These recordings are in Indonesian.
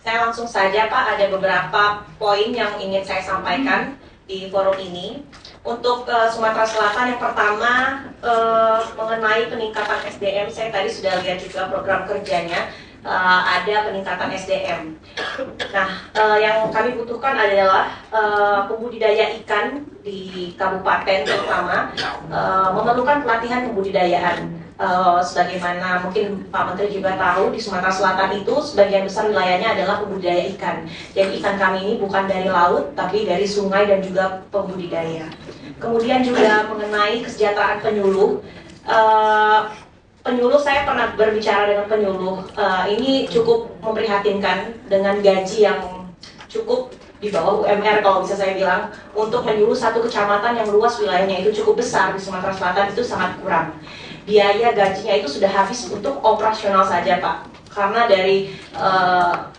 Saya langsung saja Pak, ada beberapa poin yang ingin saya sampaikan di forum ini. Untuk Sumatera Selatan yang pertama mengenai peningkatan SDM, saya tadi sudah lihat juga program kerjanya. Ada peningkatan SDM. Nah, yang kami butuhkan adalah pembudidaya ikan di kabupaten terutama memerlukan pelatihan pembudidayaan. Sebagaimana mungkin Pak Menteri juga tahu, di Sumatera Selatan itu sebagian besar wilayahnya adalah pembudidaya ikan. Jadi ikan kami ini bukan dari laut, tapi dari sungai dan juga pembudidaya. Kemudian juga mengenai kesejahteraan penyuluh. Penyuluh, saya pernah berbicara dengan penyuluh, ini cukup memprihatinkan dengan gaji yang cukup di bawah UMR kalau bisa saya bilang. Untuk menyuluh satu kecamatan yang luas wilayahnya itu cukup besar di Sumatera Selatan itu sangat kurang. Biaya gajinya itu sudah habis untuk operasional saja Pak. Karena dari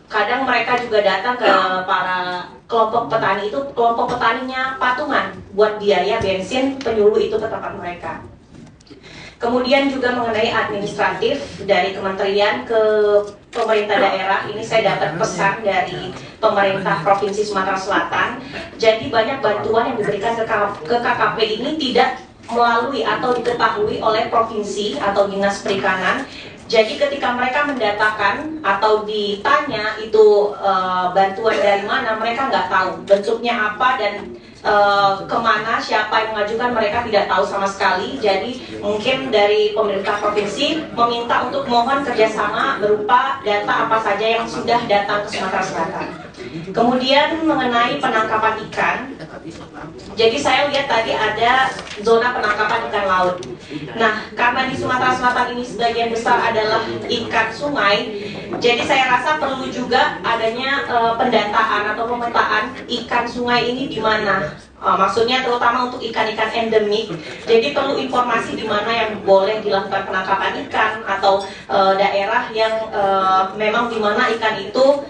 kadang mereka juga datang ke para kelompok petani itu, kelompok petaninya patungan buat biaya bensin penyuluh itu ke tempat mereka. Kemudian juga mengenai administratif dari kementerian ke pemerintah daerah, ini saya dapat pesan dari pemerintah Provinsi Sumatera Selatan. Jadi banyak bantuan yang diberikan ke KKP ini tidak melalui atau diketahui oleh provinsi atau dinas perikanan. Jadi ketika mereka mendatakan atau ditanya itu bantuan dari mana, mereka nggak tahu bentuknya apa dan kemana, siapa yang mengajukan, mereka tidak tahu sama sekali. Jadi mungkin dari pemerintah provinsi meminta untuk mohon kerjasama berupa data apa saja yang sudah datang ke Sumatera Selatan. Kemudian mengenai penangkapan ikan, jadi saya lihat tadi ada zona penangkapan ikan laut. Nah, karena di Sumatera Selatan ini sebagian besar adalah ikan sungai, jadi saya rasa perlu juga adanya pendataan atau pemetaan ikan sungai ini di mana. Maksudnya terutama untuk ikan-ikan endemik. Jadi perlu informasi di mana yang boleh dilakukan penangkapan ikan atau daerah yang memang di mana ikan itu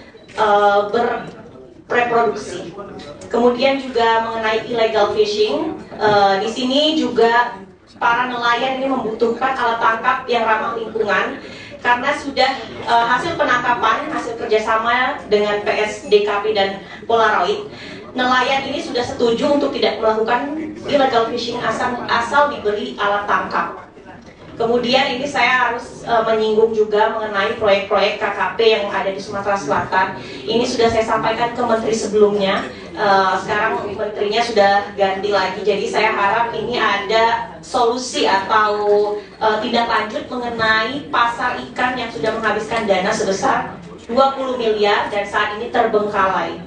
berreproduksi. Kemudian juga mengenai illegal fishing, di sini juga para nelayan ini membutuhkan alat tangkap yang ramah lingkungan. Karena sudah hasil penangkapan, hasil kerjasama dengan PSDKP dan Polaroid, nelayan ini sudah setuju untuk tidak melakukan illegal fishing asal diberi alat tangkap. Kemudian ini saya harus menyinggung juga mengenai proyek-proyek KKP yang ada di Sumatera Selatan. Ini sudah saya sampaikan ke menteri sebelumnya, sekarang menterinya sudah ganti lagi. Jadi saya harap ini ada solusi atau tindak lanjut mengenai pasar ikan yang sudah menghabiskan dana sebesar 20 miliar dan saat ini terbengkalai.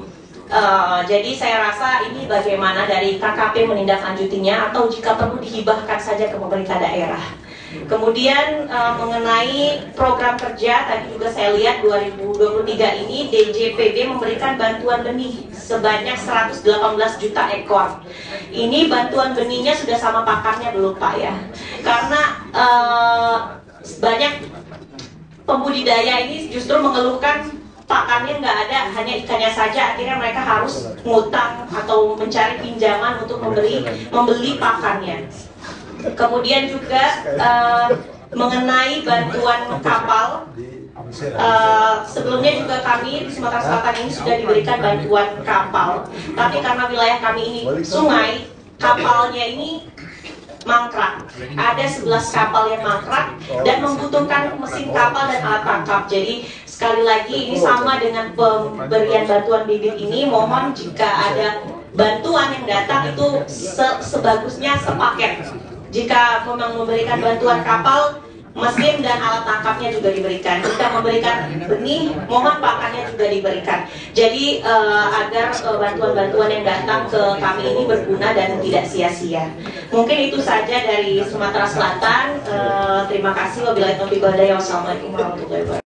Jadi saya rasa ini bagaimana dari KKP menindaklanjutinya atau jika perlu dihibahkan saja ke pemerintah daerah. Kemudian mengenai program kerja, tadi juga saya lihat 2023 ini DJPB memberikan bantuan benih sebanyak 118 juta ekor. Ini bantuan benihnya sudah sama pakarnya belum Pak ya? Karena banyak pembudidaya ini justru mengeluhkan pakannya nggak ada, hanya ikannya saja. Akhirnya mereka harus ngutang atau mencari pinjaman untuk membeli pakannya. Kemudian juga mengenai bantuan kapal, sebelumnya juga kami di Sumatera Selatan ini sudah diberikan bantuan kapal, tapi karena wilayah kami ini sungai, kapalnya ini mangkrak. Ada 11 kapal yang mangkrak dan membutuhkan mesin kapal dan alat tangkap. Jadi sekali lagi ini sama dengan pemberian bantuan bibit ini, mohon jika ada bantuan yang datang itu sebagusnya sepaket. Jika memang memberikan bantuan kapal, mesin dan alat tangkapnya juga diberikan. Jika memberikan benih, mohon pakannya juga diberikan. Jadi agar bantuan-bantuan yang datang ke kami ini berguna dan tidak sia-sia. Mungkin itu saja dari Sumatera Selatan. Terima kasih. Wabillahi taufiq wal hidayah. Wassalamualaikum warahmatullahi wabarakatuh.